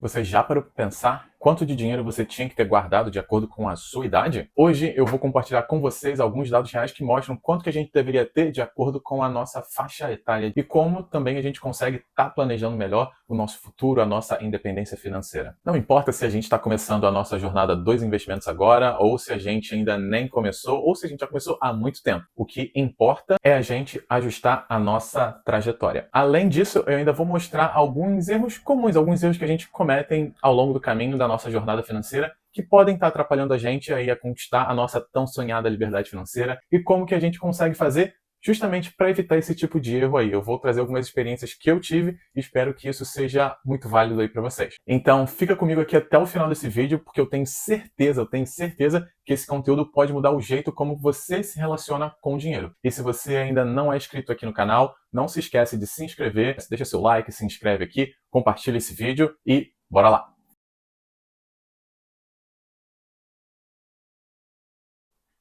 Você já parou para pensar quanto de dinheiro você tinha que ter guardado de acordo com a sua idade? Hoje eu vou compartilhar com vocês alguns dados reais que mostram quanto que a gente deveria ter de acordo com a nossa faixa etária e como também a gente consegue estar planejando melhor o nosso futuro, a nossa independência financeira. Não importa se a gente está começando a nossa jornada dos investimentos agora, ou se a gente ainda nem começou, ou se a gente já começou há muito tempo. O que importa é a gente ajustar a nossa trajetória. Além disso, eu ainda vou mostrar alguns erros comuns, alguns erros que a gente cometem ao longo do caminho da nossa jornada financeira que podem estar atrapalhando a gente aí a conquistar a nossa tão sonhada liberdade financeira e como que a gente consegue fazer justamente para evitar esse tipo de erro aí. Eu vou trazer algumas experiências que eu tive e espero que isso seja muito válido aí para vocês. Então, fica comigo aqui até o final desse vídeo, porque eu tenho certeza que esse conteúdo pode mudar o jeito como você se relaciona com o dinheiro. E se você ainda não é inscrito aqui no canal, não se esquece de se inscrever, deixa seu like, se inscreve aqui, compartilha esse vídeo e bora lá!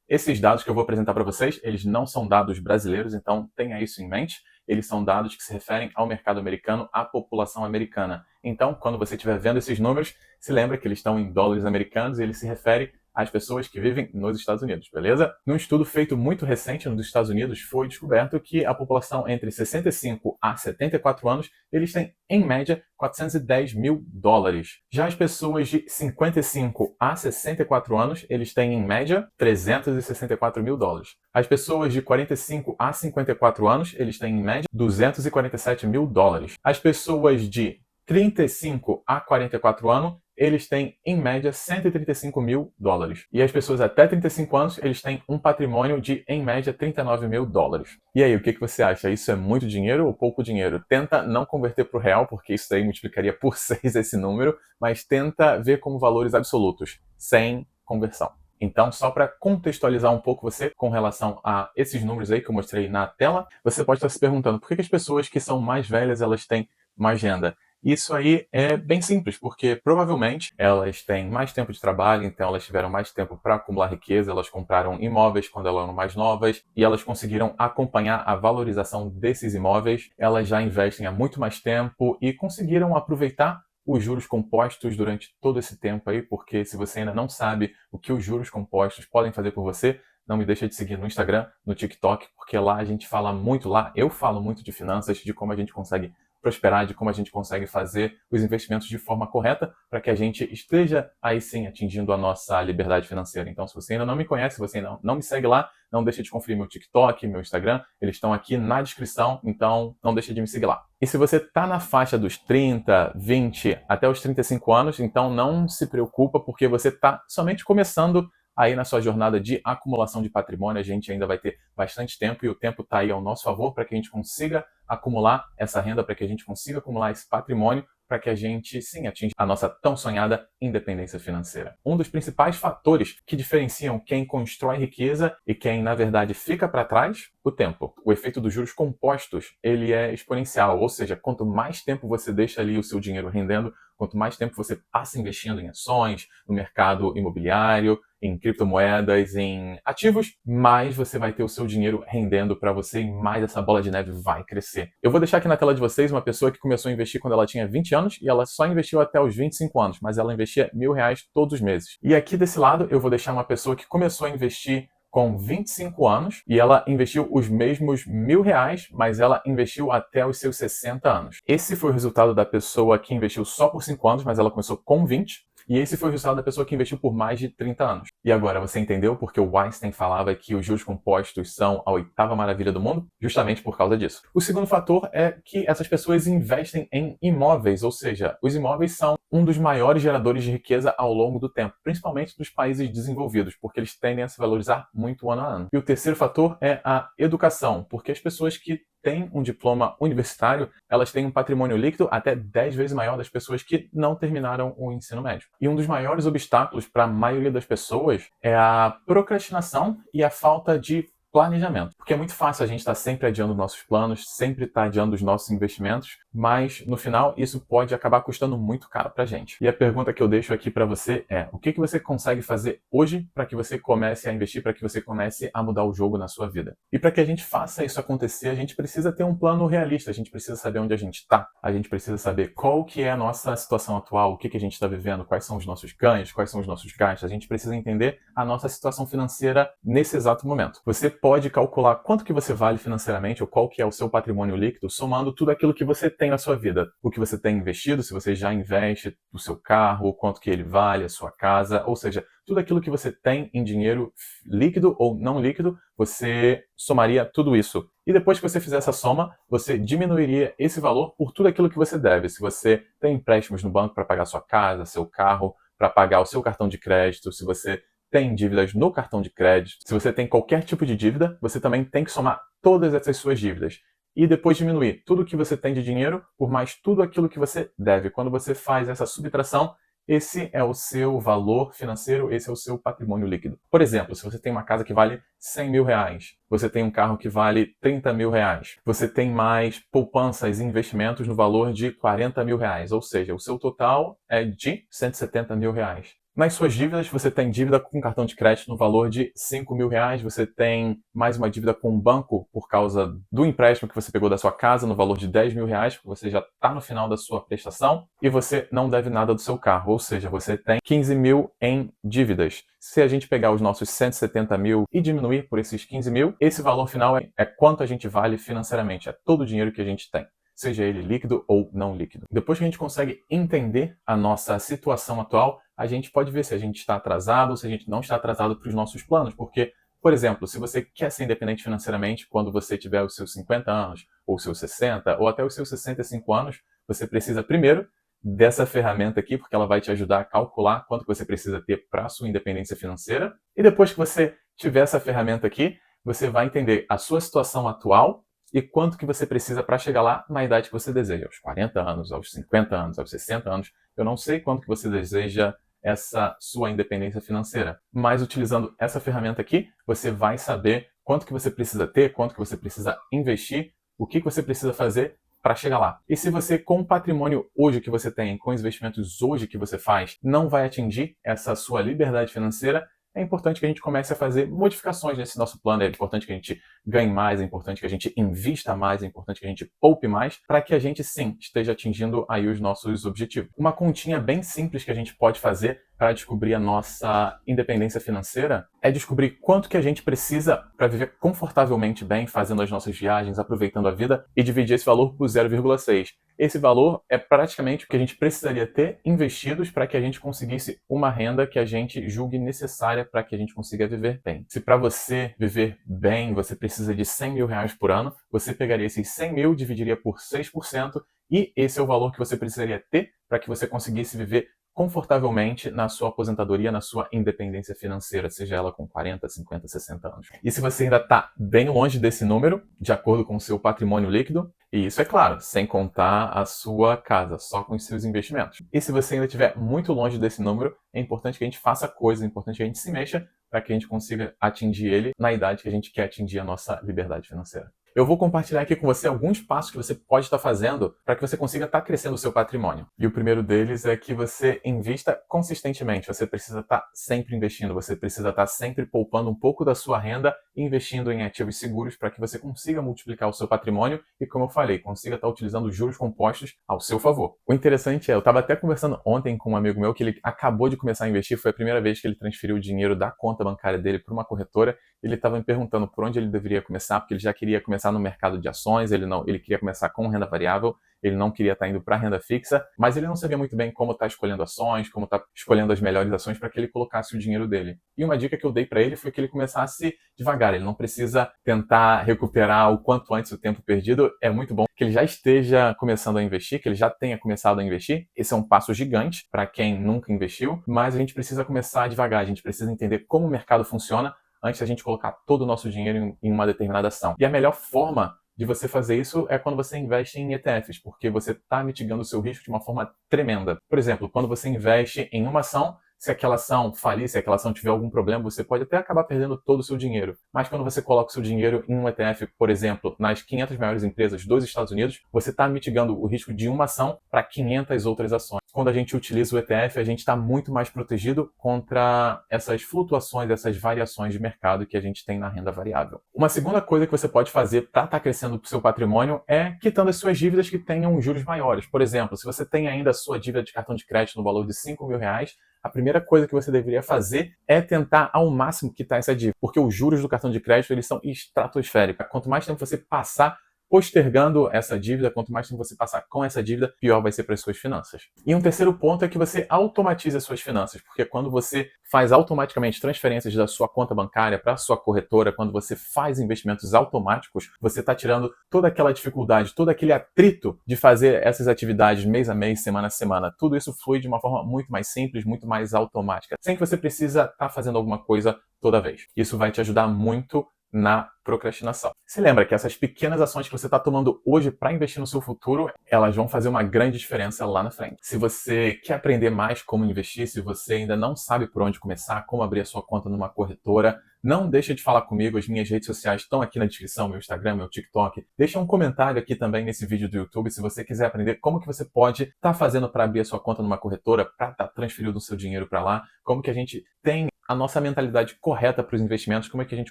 Esses dados que eu vou apresentar para vocês, eles não são dados brasileiros, então tenha isso em mente. Eles são dados que se referem ao mercado americano, à população americana. Então, quando você estiver vendo esses números, se lembra que eles estão em dólares americanos e ele se refere às pessoas que vivem nos Estados Unidos, beleza? Num estudo feito muito recente nos Estados Unidos, foi descoberto que a população entre 65 a 74 anos, eles têm, em média, 410 mil dólares. Já as pessoas de 55 a 64 anos, eles têm, em média, 364 mil dólares. As pessoas de 45 a 54 anos, eles têm, em média, 247 mil dólares. As pessoas de 35 a 44 anos, eles têm, em média, 135 mil dólares. E as pessoas até 35 anos, eles têm um patrimônio de, em média, 39 mil dólares. E aí, o que você acha? Isso é muito dinheiro ou pouco dinheiro? Tenta não converter para o real, porque isso aí multiplicaria por 6 esse número, mas tenta ver como valores absolutos, sem conversão. Então, só para contextualizar um pouco você com relação a esses números aí que eu mostrei na tela, você pode estar se perguntando por que as pessoas que são mais velhas, elas têm mais renda? Isso aí é bem simples, porque provavelmente elas têm mais tempo de trabalho, então elas tiveram mais tempo para acumular riqueza, elas compraram imóveis quando elas eram mais novas e elas conseguiram acompanhar a valorização desses imóveis, elas já investem há muito mais tempo e conseguiram aproveitar os juros compostos durante todo esse tempo aí, porque se você ainda não sabe o que os juros compostos podem fazer por você, não me deixa de seguir no Instagram, no TikTok, porque lá a gente fala muito, lá eu falo muito de finanças, de como a gente consegue prosperar, de como a gente consegue fazer os investimentos de forma correta para que a gente esteja aí sim atingindo a nossa liberdade financeira. Então, se você ainda não me conhece, se você ainda não me segue lá, não deixe de conferir meu TikTok, meu Instagram, eles estão aqui na descrição, então não deixe de me seguir lá. E se você está na faixa dos 30, 20 até os 35 anos, então não se preocupa porque você está somente começando aí na sua jornada de acumulação de patrimônio. A gente ainda vai ter bastante tempo e o tempo está aí ao nosso favor para que a gente consiga acumular essa renda, para que a gente consiga acumular esse patrimônio, para que a gente, sim, atinja a nossa tão sonhada independência financeira. Um dos principais fatores que diferenciam quem constrói riqueza e quem, na verdade, fica para trás, o tempo. O efeito dos juros compostos, ele é exponencial, ou seja, quanto mais tempo você deixa ali o seu dinheiro rendendo, quanto mais tempo você passa investindo em ações, no mercado imobiliário, em criptomoedas, em ativos, mais você vai ter o seu dinheiro rendendo para você e mais essa bola de neve vai crescer. Eu vou deixar aqui na tela de vocês uma pessoa que começou a investir quando ela tinha 20 anos e ela só investiu até os 25 anos, mas ela investia R$ 1.000 todos os meses. E aqui desse lado eu vou deixar uma pessoa que começou a investir com 25 anos e ela investiu os mesmos R$ 1.000, mas ela investiu até os seus 60 anos. Esse foi o resultado da pessoa que investiu só por 5 anos, mas ela começou com 20. E esse foi o resultado da pessoa que investiu por mais de 30 anos. E agora, você entendeu porque o Einstein falava que os juros compostos são a oitava maravilha do mundo? Justamente por causa disso. O segundo fator é que essas pessoas investem em imóveis, ou seja, os imóveis são um dos maiores geradores de riqueza ao longo do tempo, principalmente dos países desenvolvidos, porque eles tendem a se valorizar muito ano a ano. E o terceiro fator é a educação, porque as pessoas que têm um diploma universitário, elas têm um patrimônio líquido até 10 vezes maior das pessoas que não terminaram o ensino médio. E um dos maiores obstáculos para a maioria das pessoas é a procrastinação e a falta de planejamento. Porque é muito fácil a gente estar sempre adiando nossos planos, sempre estar adiando os nossos investimentos, mas no final isso pode acabar custando muito caro pra gente. E a pergunta que eu deixo aqui para você é: o que você consegue fazer hoje para que você comece a investir, para que você comece a mudar o jogo na sua vida? E para que a gente faça isso acontecer, a gente precisa ter um plano realista, a gente precisa saber onde a gente está, a gente precisa saber qual que é a nossa situação atual, o que a gente está vivendo, quais são os nossos ganhos, quais são os nossos gastos, a gente precisa entender a nossa situação financeira nesse exato momento. Você pode calcular quanto que você vale financeiramente ou qual que é o seu patrimônio líquido somando tudo aquilo que você tem na sua vida. O que você tem investido, se você já investe o seu carro, quanto que ele vale, a sua casa, ou seja, tudo aquilo que você tem em dinheiro líquido ou não líquido, você somaria tudo isso. E depois que você fizer essa soma, você diminuiria esse valor por tudo aquilo que você deve. Se você tem empréstimos no banco para pagar sua casa, seu carro, para pagar o seu cartão de crédito, se você tem dívidas no cartão de crédito, se você tem qualquer tipo de dívida, você também tem que somar todas essas suas dívidas. E depois diminuir tudo que você tem de dinheiro por mais tudo aquilo que você deve. Quando você faz essa subtração, esse é o seu valor financeiro, esse é o seu patrimônio líquido. Por exemplo, se você tem uma casa que vale 100 mil reais, você tem um carro que vale 30 mil reais, você tem mais poupanças e investimentos no valor de 40 mil reais, ou seja, o seu total é de 170 mil reais. Nas suas dívidas, você tem dívida com cartão de crédito no valor de 5 mil reais, você tem mais uma dívida com o banco por causa do empréstimo que você pegou da sua casa no valor de 10 mil reais, porque você já está no final da sua prestação, e você não deve nada do seu carro, ou seja, você tem 15 mil em dívidas. Se a gente pegar os nossos 170 mil e diminuir por esses 15 mil, esse valor final é quanto a gente vale financeiramente, é todo o dinheiro que a gente tem, seja ele líquido ou não líquido. Depois que a gente consegue entender a nossa situação atual, a gente pode ver se a gente está atrasado ou se a gente não está atrasado para os nossos planos. Porque, por exemplo, se você quer ser independente financeiramente quando você tiver os seus 50 anos, ou os seus 60, ou até os seus 65 anos, você precisa primeiro dessa ferramenta aqui, porque ela vai te ajudar a calcular quanto você precisa ter para a sua independência financeira. E depois que você tiver essa ferramenta aqui, você vai entender a sua situação atual e quanto que você precisa para chegar lá na idade que você deseja, aos 40 anos, aos 50 anos, aos 60 anos. Eu não sei quanto que você deseja essa sua independência financeira, mas utilizando essa ferramenta aqui, você vai saber quanto que você precisa ter, quanto que você precisa investir, o que você precisa fazer para chegar lá. E se você, com o patrimônio hoje que você tem, com os investimentos hoje que você faz, não vai atingir essa sua liberdade financeira, é importante que a gente comece a fazer modificações nesse nosso plano, é importante que a gente ganhe mais, é importante que a gente invista mais, é importante que a gente poupe mais, para que a gente, sim, esteja atingindo aí os nossos objetivos. Uma continha bem simples que a gente pode fazer para descobrir a nossa independência financeira é descobrir quanto que a gente precisa para viver confortavelmente bem, fazendo as nossas viagens, aproveitando a vida, e dividir esse valor por 0,6. Esse valor é praticamente o que a gente precisaria ter investidos para que a gente conseguisse uma renda que a gente julgue necessária para que a gente consiga viver bem. Se para você viver bem você precisa de 100 mil reais por ano, você pegaria esses 100 mil, dividiria por 6%, e esse é o valor que você precisaria ter para que você conseguisse viver confortavelmente na sua aposentadoria, na sua independência financeira, seja ela com 40, 50, 60 anos. E se você ainda está bem longe desse número, de acordo com o seu patrimônio líquido, e isso é claro, sem contar a sua casa, só com os seus investimentos. E se você ainda estiver muito longe desse número, é importante que a gente faça coisas, é importante que a gente se mexa para que a gente consiga atingir ele na idade que a gente quer atingir a nossa liberdade financeira. Eu vou compartilhar aqui com você alguns passos que você pode estar fazendo para que você consiga estar crescendo o seu patrimônio. E o primeiro deles é que você invista consistentemente. Você precisa estar sempre investindo, você precisa estar sempre poupando um pouco da sua renda e investindo em ativos seguros para que você consiga multiplicar o seu patrimônio e, como eu falei, consiga estar utilizando os juros compostos ao seu favor. O interessante é, eu estava até conversando ontem com um amigo meu que ele acabou de começar a investir, foi a primeira vez que ele transferiu o dinheiro da conta bancária dele para uma corretora. Ele estava me perguntando por onde ele deveria começar, porque ele já queria começar no mercado de ações, ele queria começar com renda variável, ele não queria estar indo para renda fixa, mas ele não sabia muito bem como estar escolhendo ações, como estar escolhendo as melhores ações para que ele colocasse o dinheiro dele. E uma dica que eu dei para ele foi que ele começasse devagar, ele não precisa tentar recuperar o quanto antes o tempo perdido, é muito bom que ele já esteja começando a investir, que ele já tenha começado a investir. Esse é um passo gigante para quem nunca investiu, mas a gente precisa começar devagar, a gente precisa entender como o mercado funciona antes da gente colocar todo o nosso dinheiro em uma determinada ação. E a melhor forma de você fazer isso é quando você investe em ETFs, porque você está mitigando o seu risco de uma forma tremenda. Por exemplo, quando você investe em uma ação, Se aquela ação falir, se aquela ação tiver algum problema, você pode até acabar perdendo todo o seu dinheiro. Mas quando você coloca o seu dinheiro em um ETF, por exemplo, nas 500 maiores empresas dos Estados Unidos, você está mitigando o risco de uma ação para 500 outras ações. Quando a gente utiliza o ETF, a gente está muito mais protegido contra essas flutuações, essas variações de mercado que a gente tem na renda variável. Uma segunda coisa que você pode fazer para estar crescendo o seu patrimônio é quitando as suas dívidas que tenham juros maiores. Por exemplo, se você tem ainda a sua dívida de cartão de crédito no valor de R$ 5.000, a primeira coisa que você deveria fazer é tentar ao máximo quitar essa dívida, porque os juros do cartão de crédito eles são estratosféricos. Quanto mais tempo você passar postergando essa dívida, quanto mais tempo você passar com essa dívida, pior vai ser para as suas finanças. E um terceiro ponto é que você automatize as suas finanças, porque quando você faz automaticamente transferências da sua conta bancária para a sua corretora, quando você faz investimentos automáticos, você está tirando toda aquela dificuldade, todo aquele atrito de fazer essas atividades mês a mês, semana a semana. Tudo isso flui de uma forma muito mais simples, muito mais automática, sem que você precisa estar fazendo alguma coisa toda vez. Isso vai te ajudar muito na procrastinação. Se lembra que essas pequenas ações que você está tomando hoje para investir no seu futuro, elas vão fazer uma grande diferença lá na frente. Se você quer aprender mais como investir, se você ainda não sabe por onde começar, como abrir a sua conta numa corretora, não deixa de falar comigo, as minhas redes sociais estão aqui na descrição, meu Instagram, meu TikTok. Deixa um comentário aqui também nesse vídeo do YouTube se você quiser aprender como que você pode estar fazendo para abrir a sua conta numa corretora, para estar transferindo o seu dinheiro para lá, como que a gente tem a nossa mentalidade correta para os investimentos, como é que a gente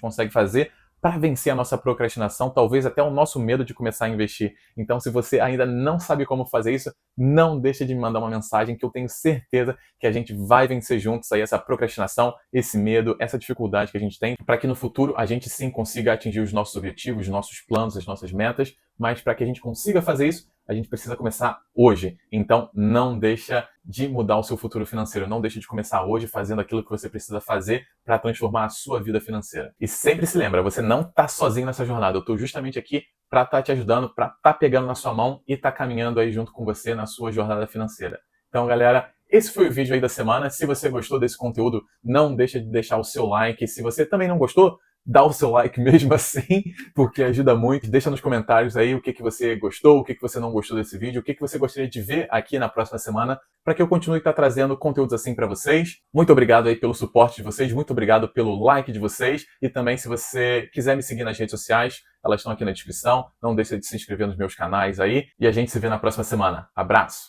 consegue fazer para vencer a nossa procrastinação, talvez até o nosso medo de começar a investir. Então, se você ainda não sabe como fazer isso, não deixe de me mandar uma mensagem que eu tenho certeza que a gente vai vencer juntos aí essa procrastinação, esse medo, essa dificuldade que a gente tem, para que no futuro a gente sim consiga atingir os nossos objetivos, os nossos planos, as nossas metas, mas para que a gente consiga fazer isso, a gente precisa começar hoje. Então, não deixa de mudar o seu futuro financeiro. Não deixe de começar hoje fazendo aquilo que você precisa fazer para transformar a sua vida financeira. E sempre se lembra, você não está sozinho nessa jornada. Eu estou justamente aqui para estar te ajudando, para estar pegando na sua mão e estar caminhando aí junto com você na sua jornada financeira. Então, galera, esse foi o vídeo aí da semana. Se você gostou desse conteúdo, não deixa de deixar o seu like. Se você também não gostou, dá o seu like mesmo assim, porque ajuda muito. Deixa nos comentários aí o que você gostou, o que você não gostou desse vídeo, o que você gostaria de ver aqui na próxima semana, para que eu continue trazendo conteúdos assim para vocês. Muito obrigado aí pelo suporte de vocês, muito obrigado pelo like de vocês, e também se você quiser me seguir nas redes sociais, elas estão aqui na descrição. Não deixe de se inscrever nos meus canais aí, e a gente se vê na próxima semana. Abraço!